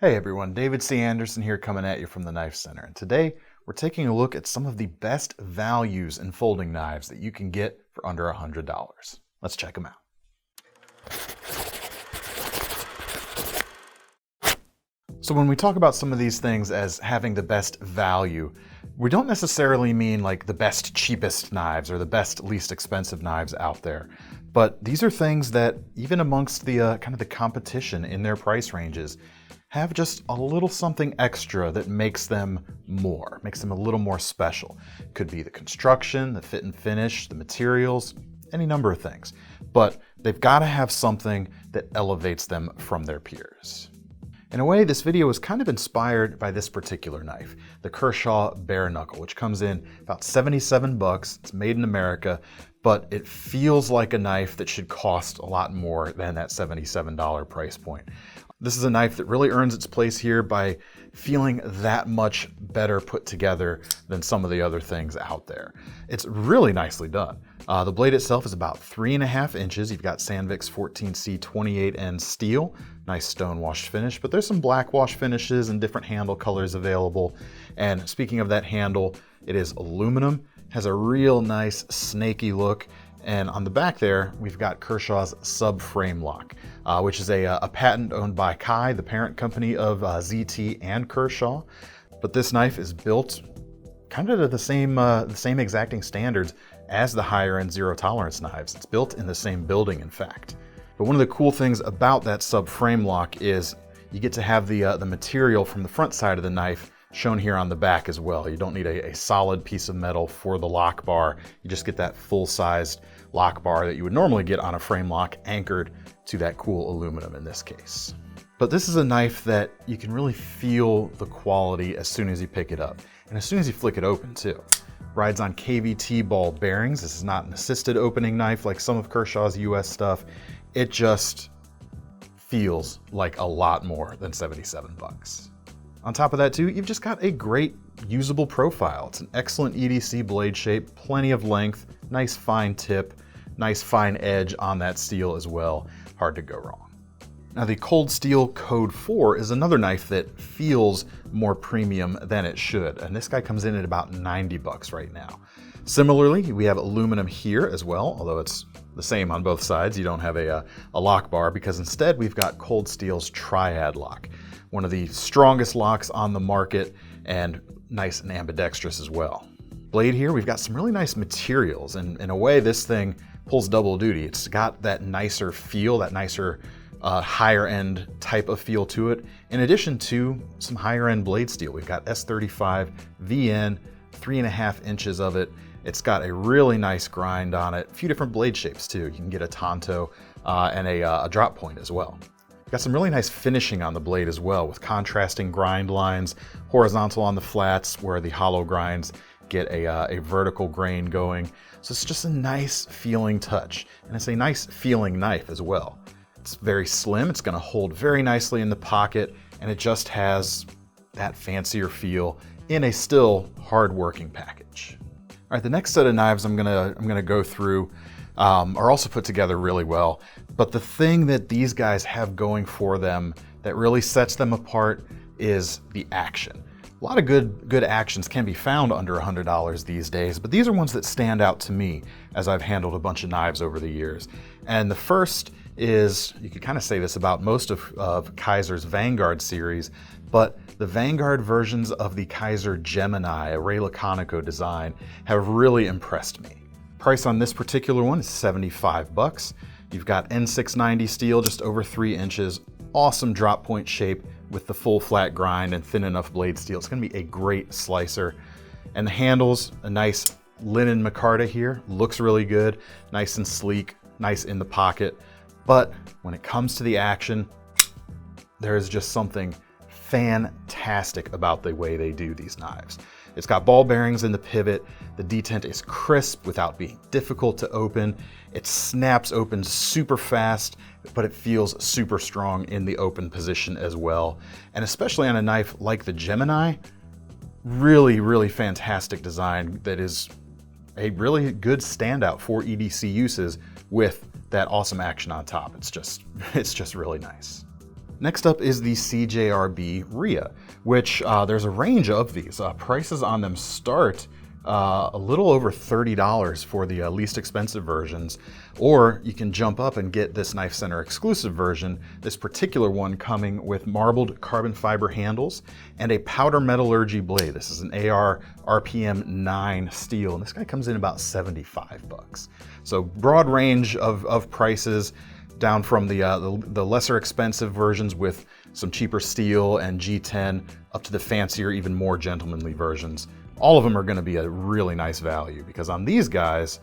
Hey everyone, David C. Anderson here coming at you from the Knife Center. And today we're taking a look at some of the best values in folding knives that you can get for under $100. Let's check them out. So when we talk about some of these things as having the best value, we don't necessarily mean like the best cheapest knives or the best least expensive knives out there. But these are things that even amongst the kind of the competition in their price ranges have just a little something extra that makes them more, makes them a little more special. Could be the construction, the fit and finish, the materials, any number of things. But they've got to have something that elevates them from their peers. In a way, this video was kind of inspired by this particular knife, the Kershaw Bareknuckle, which comes in about 77 bucks. It's made in America, but it feels like a knife that should cost a lot more than that $77 price point. This is a knife that really earns its place here by feeling that much better put together than some of the other things out there. It's really nicely done. The blade itself is about 3.5 inches. You've got Sandvik's 14C 28N steel, nice stone washed finish, but there's some black wash finishes and different handle colors available. And speaking of that handle, it is aluminum, has a real nice snaky look. And on the back there, we've got Kershaw's subframe lock, which is a patent owned by Kai, the parent company of ZT and Kershaw. But this knife is built kind of to the same exacting standards as the higher end zero tolerance knives. It's built in the same building, in fact. But one of the cool things about that subframe lock is you get to have the material from the front side of the knife shown here on the back as well. You don't need a solid piece of metal for the lock bar. You just get that full-sized lock bar that you would normally get on a frame lock anchored to that cool aluminum in this case. But this is a knife that you can really feel the quality as soon as you pick it up and as soon as you flick it open too. Rides on KVT ball bearings. This is not an assisted opening knife like some of Kershaw's US stuff. It just feels like a lot more than 77 bucks. On top of that too, you've just got a great usable profile. It's an excellent EDC blade shape, plenty of length, nice fine tip, nice fine edge on that steel as well. Hard to go wrong. Now the Cold Steel Code 4 is another knife that feels more premium than it should, and this guy comes in at about 90 bucks right now. Similarly, we have aluminum here as well, although it's the same on both sides. You don't have a lock bar because instead we've got Cold Steel's Triad lock, one of the strongest locks on the market and nice and ambidextrous as well. Blade here, we've got some really nice materials, and in a way this thing pulls double duty. It's got that nicer feel, that nicer higher end type of feel to it, in addition to some higher end blade steel. We've got S35 VN, 3.5 inches of it. It's got a really nice grind on it, a few different blade shapes too. You can get a Tonto and a drop point as well. Got some really nice finishing on the blade as well, with contrasting grind lines, horizontal on the flats where the hollow grinds get a vertical grain going. So it's just a nice feeling touch, and it's a nice feeling knife as well. It's very slim, it's gonna hold very nicely in the pocket, and it just has that fancier feel in a still hard-working package. All right, the next set of knives I'm gonna go through are also put together really well, but the thing that these guys have going for them that really sets them apart is the action. A lot of good actions can be found under $100 these days, but these are ones that stand out to me as I've handled a bunch of knives over the years. And the first is, you could kind of say this about most of Kizer's Vanguard series, but the Vanguard versions of the Kizer Gemini, a Ray Laconico design, have really impressed me. Price on this particular one is 75 bucks. You've got N690 steel, just over 3 inches, awesome drop point shape with the full flat grind and thin enough blade steel. It's gonna be a great slicer. And the handles, a nice linen micarta here, looks really good, nice and sleek, nice in the pocket. But when it comes to the action, there is just something fantastic about the way they do these knives. It's got ball bearings in the pivot. The detent is crisp without being difficult to open. It snaps open super fast, but it feels super strong in the open position as well. And especially on a knife like the Gemini, really, really fantastic design that is a really good standout for EDC uses with that awesome action on top. It's just really nice. Next up is the CJRB Ria, which there's a range of these. Prices on them start a little over $30 for the least expensive versions, or you can jump up and get this KnifeCenter exclusive version, this particular one coming with marbled carbon fiber handles and a powder metallurgy blade. This is an AR RPM 9 steel, and this guy comes in about 75 bucks. So broad range of prices, down from the lesser expensive versions with some cheaper steel and G10 up to the fancier, even more gentlemanly versions. All of them are going to be a really nice value, because on these guys,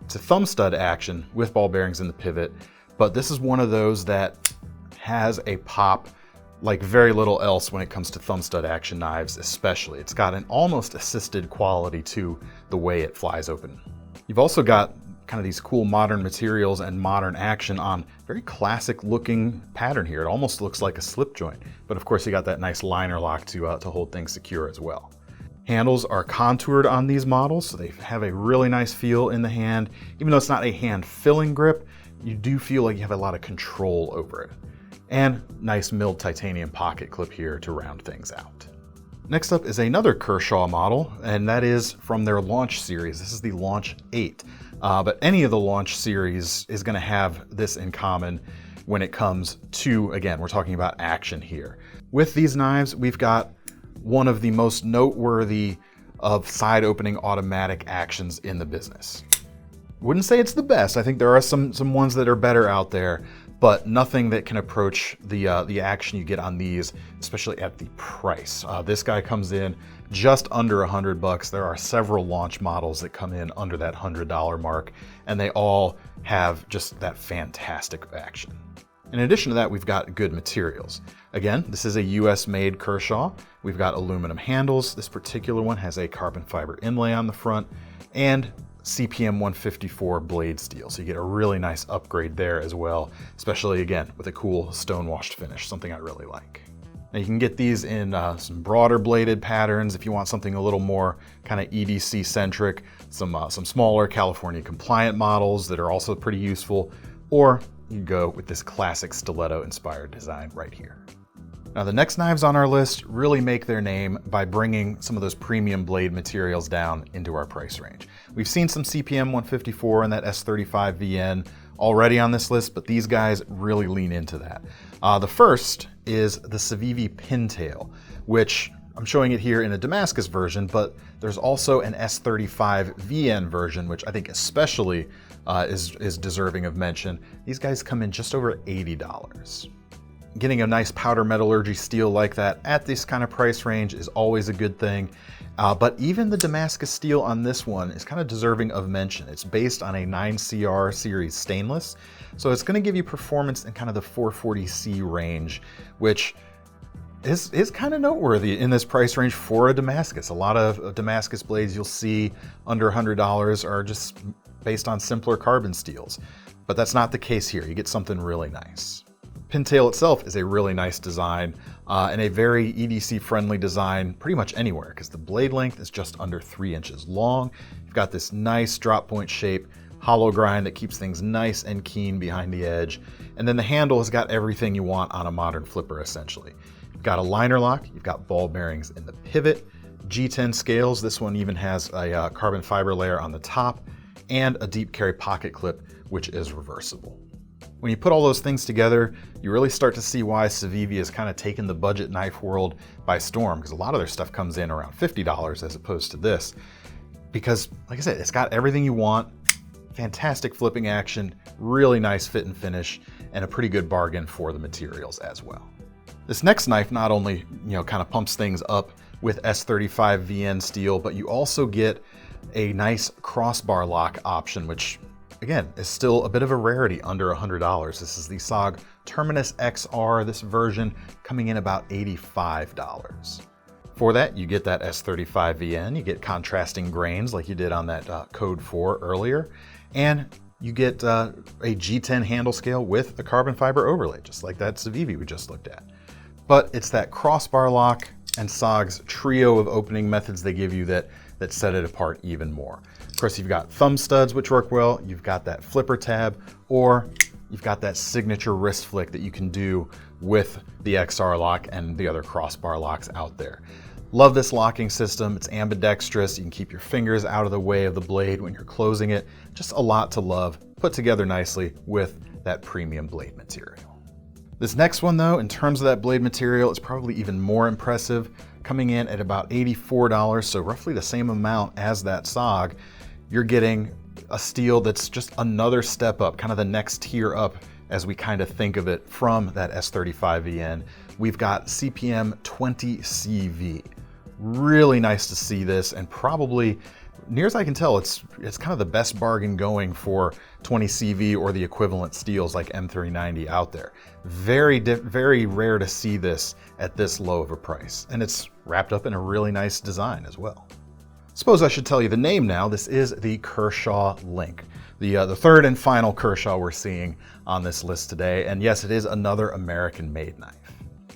it's a thumb stud action with ball bearings in the pivot, but this is one of those that has a pop like very little else when it comes to thumb stud action knives especially. It's got an almost assisted quality to the way it flies open. You've also got kind of these cool modern materials and modern action on very classic looking pattern here. It almost looks like a slip joint, but of course you got that nice liner lock to hold things secure as well. Handles are contoured on these models, so they have a really nice feel in the hand. Even though it's not a hand filling grip, you do feel like you have a lot of control over it. And nice milled titanium pocket clip here to round things out. Next up is another Kershaw model, and that is from their launch series. This is the Launch 8. But any of the Launch series is going to have this in common when it comes to, again, we're talking about action here. With these knives, we've got one of the most noteworthy of side opening automatic actions in the business. Wouldn't say it's the best. I think there are some ones that are better out there, but nothing that can approach the action you get on these, especially at the price. This guy comes in just under $100. There are several launch models that come in under that $100 mark, and they all have just that fantastic action. In addition to that, we've got good materials. Again, this is a US made Kershaw. We've got aluminum handles. This particular one has a carbon fiber inlay on the front and CPM 154 blade steel. So you get a really nice upgrade there as well, especially again with a cool stone washed finish, something I really like. Now you can get these in some broader bladed patterns if you want something a little more kind of EDC centric, some smaller California compliant models that are also pretty useful, or you go with this classic stiletto inspired design right here. Now the next knives on our list really make their name by bringing some of those premium blade materials down into our price range. We've seen some CPM 154 and that S35 VN already on this list, but these guys really lean into that. The first is the CIVIVI Pintail, which I'm showing it here in a Damascus version, but there's also an S35 VN version, which I think especially is deserving of mention. These guys come in just over $80. Getting a nice powder metallurgy steel like that at this kind of price range is always a good thing. But even the Damascus steel on this one is kind of deserving of mention. It's based on a 9CR series stainless, so it's going to give you performance in kind of the 440C range, which is kind of noteworthy in this price range for a Damascus. A lot of Damascus blades you'll see under $100 are just based on simpler carbon steels, but that's not the case here. You get something really nice. Pintail itself is a really nice design and a very EDC friendly design pretty much anywhere, because the blade length is just under 3 inches long. You've got this nice drop point shape, hollow grind that keeps things nice and keen behind the edge. And then the handle has got everything you want on a modern flipper essentially. You've got a liner lock, you've got ball bearings in the pivot, G10 scales. This one even has a carbon fiber layer on the top and a deep carry pocket clip, which is reversible. When you put all those things together, you really start to see why CIVIVI has kind of taken the budget knife world by storm, because a lot of their stuff comes in around $50 as opposed to this. Because, like I said, it's got everything you want, fantastic flipping action, really nice fit and finish, and a pretty good bargain for the materials as well. This next knife not only, kind of pumps things up with S35 VN steel, but you also get a nice crossbar lock option, which again is still a bit of a rarity under $100. This is the SOG Terminus XR, this version coming in about $85. For that, you get that S35 VN, you get contrasting grains like you did on that Code 4 earlier, and you get a G10 handle scale with a carbon fiber overlay, just like that CIVIVI we just looked at. But it's that crossbar lock and SOG's trio of opening methods they give you that set it apart even more. Of course, you've got thumb studs, which work well. You've got that flipper tab, or you've got that signature wrist flick that you can do with the XR lock and the other crossbar locks out there. Love this locking system. It's ambidextrous. You can keep your fingers out of the way of the blade when you're closing it. Just a lot to love, put together nicely with that premium blade material. This next one though, in terms of that blade material, is probably even more impressive, coming in at about $84, so roughly the same amount as that SOG. You're getting a steel that's just another step up, kind of the next tier up as we kind of think of it from that S35VN. We've got CPM 20 CV. Really nice to see this, and probably, near as I can tell, it's kind of the best bargain going for 20 CV or the equivalent steels like M390 out there. Very rare to see this at this low of a price, and it's wrapped up in a really nice design as well. Suppose I should tell you the name now. This is the Kershaw Link, the third and final Kershaw we're seeing on this list today, and yes, it is another American-made knife.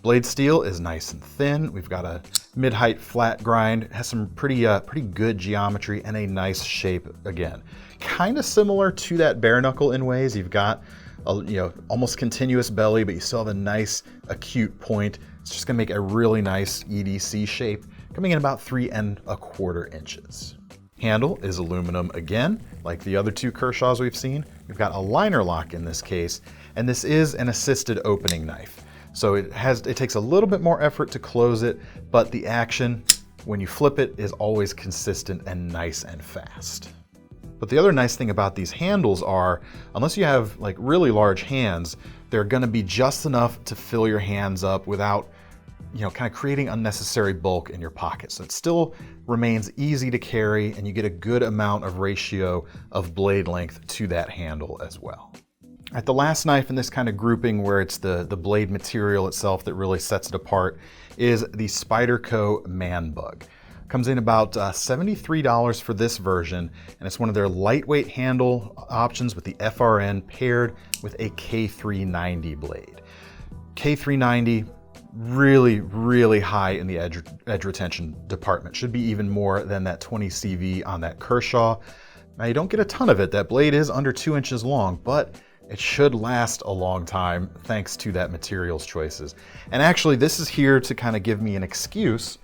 Blade steel is nice and thin. We've got a mid-height flat grind. It has some pretty good geometry and a nice shape again. Kind of similar to that bare knuckle in ways. You've got a almost continuous belly, but you still have a nice acute point. It's just gonna make a really nice EDC shape, coming in about 3¼ inches. Handle is aluminum again, like the other two Kershaws we've seen. We've got a liner lock in this case, and this is an assisted opening knife. So it takes a little bit more effort to close it, but the action, when you flip it, is always consistent and nice and fast. But the other nice thing about these handles are, unless you have like really large hands, they're gonna be just enough to fill your hands up without, kind of creating unnecessary bulk in your pocket. So it still remains easy to carry, and you get a good amount of ratio of blade length to that handle as well. All right, the last knife in this kind of grouping where it's the blade material itself that really sets it apart is the Spyderco Man Bug. Comes in about $73 for this version, and it's one of their lightweight handle options with the FRN paired with a K390 blade. K390, really high in the edge retention department. Should be even more than that 20 CV on that Kershaw. Now you don't get a ton of it. That blade is under 2 inches long, but it should last a long time thanks to that materials choices. And actually, this is here to kind of give me an excuse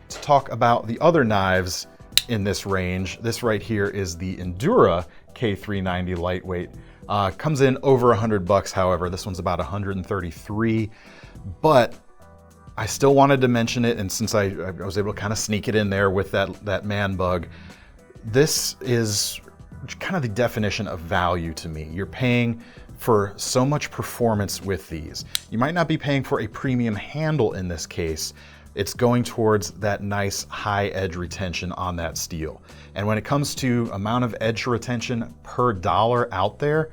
to talk about the other knives in this range. This right here is the Endura K390 lightweight. Comes in over $100, however. This one's about 133, but I still wanted to mention it, and since I was able to kind of sneak it in there with that Man Bug, this is kind of the definition of value to me. You're paying for so much performance with these. You might not be paying for a premium handle in this case. It's going towards that nice high edge retention on that steel. And when it comes to amount of edge retention per dollar out there,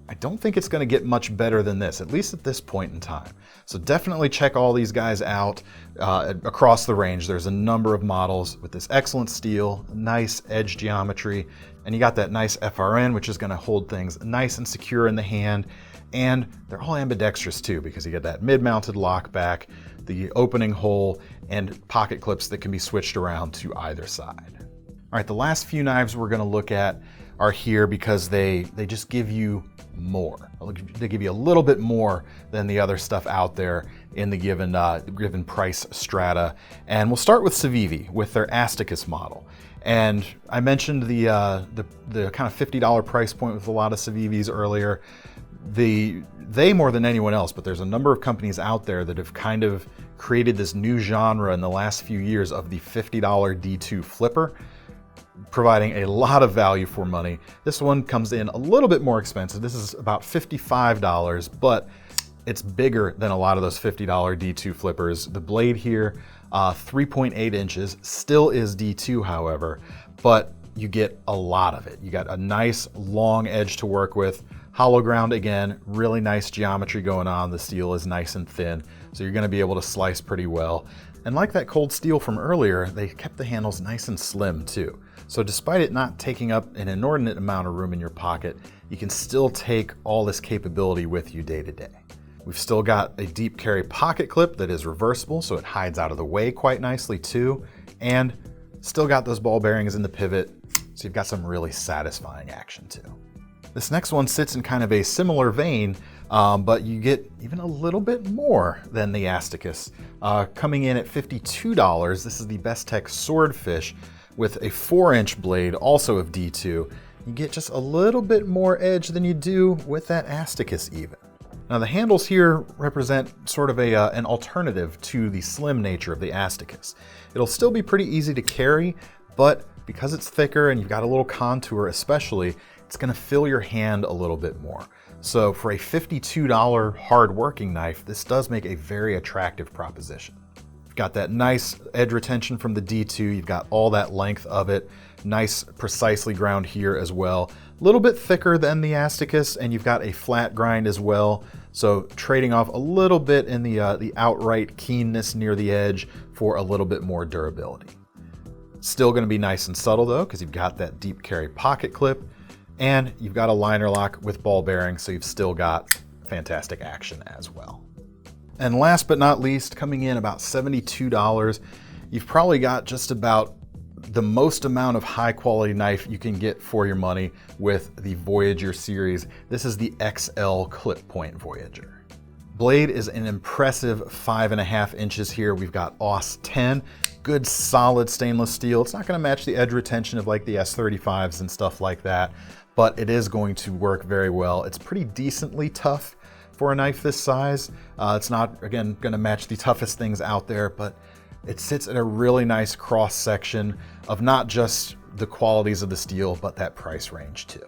I don't think it's going to get much better than this, at least at this point in time. So definitely check all these guys out across the range. There's a number of models with this excellent steel, nice edge geometry, and you got that nice FRN, which is going to hold things nice and secure in the hand. And they're all ambidextrous too, because you get that mid-mounted lock back, the opening hole, and pocket clips that can be switched around to either side. All right, the last few knives we're going to look at are here because they just give you more. They give you a little bit more than the other stuff out there in the given price strata. And we'll start with CIVIVI with their Asticus model. And I mentioned the kind of $50 price point with a lot of CIVIVIs earlier. They more than anyone else, but there's a number of companies out there that have kind of created this new genre in the last few years of the $50 D2 flipper, providing a lot of value for money. This one comes in a little bit more expensive. This is about $55, but it's bigger than a lot of those $50 D2 flippers. The blade here, 3.8 inches, still is D2, however, but you get a lot of it. You got a nice long edge to work with. Hollow ground again, really nice geometry going on. The steel is nice and thin, so you're gonna be able to slice pretty well. And like that cold steel from earlier, they kept the handles nice and slim too. So despite it not taking up an inordinate amount of room in your pocket, you can still take all this capability with you day to day. We've still got a deep carry pocket clip that is reversible, so it hides out of the way quite nicely too. And still got those ball bearings in the pivot, so you've got some really satisfying action too. This next one sits in kind of a similar vein, but you get even a little bit more than the Asticus. Coming in at $52, this is the Bestech Swordfish with a 4-inch blade, also of D2. You get just a little bit more edge than you do with that Asticus even. Now the handles here represent sort of an alternative to the slim nature of the Asticus. It'll still be pretty easy to carry, but because it's thicker and you've got a little contour especially, it's gonna fill your hand a little bit more. So for a $52 hard working knife, this does make a very attractive proposition. You've got that nice edge retention from the D2, you've got all that length of it, nice precisely ground here as well. A little bit thicker than the Asticus, and you've got a flat grind as well. So trading off a little bit in the outright keenness near the edge for a little bit more durability. Still gonna be nice and subtle though, because you've got that deep carry pocket clip, and you've got a liner lock with ball bearing, so you've still got fantastic action as well. And last but not least, coming in about $72, you've probably got just about the most amount of high quality knife you can get for your money with the Voyager series. This is the XL clip point Voyager. Blade is an impressive 5.5 inches here. We've got AUS 10, good solid stainless steel. It's not gonna match the edge retention of like the S35s and stuff like that, but it is going to work very well. It's pretty decently tough for a knife this size. It's not, again, gonna match the toughest things out there, but it sits at a really nice cross section of not just the qualities of the steel, but that price range too.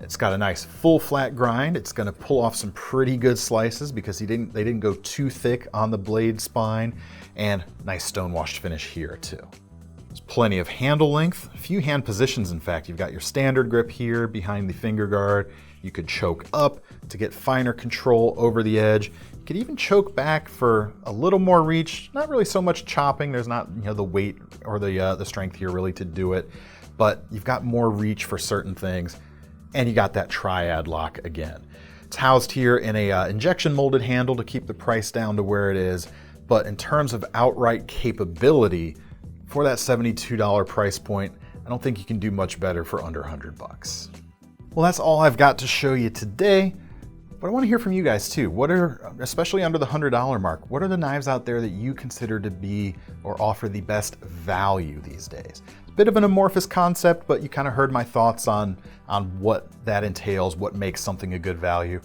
It's got a nice full flat grind. It's gonna pull off some pretty good slices because they didn't go too thick on the blade spine, and nice stonewashed finish here too. There's plenty of handle length, a few hand positions in fact. You've got your standard grip here behind the finger guard. You could choke up to get finer control over the edge. You could even choke back for a little more reach. Not really so much chopping. There's not, you know, the weight or the strength here really to do it, but you've got more reach for certain things, and you got that triad lock again. It's housed here in a injection molded handle to keep the price down to where it is, but in terms of outright capability, for that $72 price point, I don't think you can do much better for under 100 bucks. Well, that's all I've got to show you today, but I want to hear from you guys too. What are, especially under the $100 mark, what are the knives out there that you consider to be or offer the best value these days? It's a bit of an amorphous concept, but you kind of heard my thoughts on what that entails, what makes something a good value.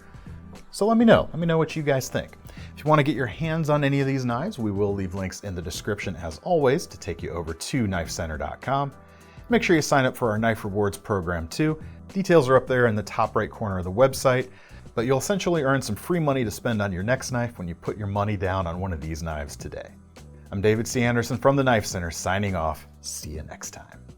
So let me know what you guys think. If you want to get your hands on any of these knives, we will leave links in the description as always to take you over to KnifeCenter.com. Make sure you sign up for our Knife Rewards program too. Details are up there in the top right corner of the website, but you'll essentially earn some free money to spend on your next knife when you put your money down on one of these knives today. I'm David C. Anderson from the Knife Center signing off. See you next time.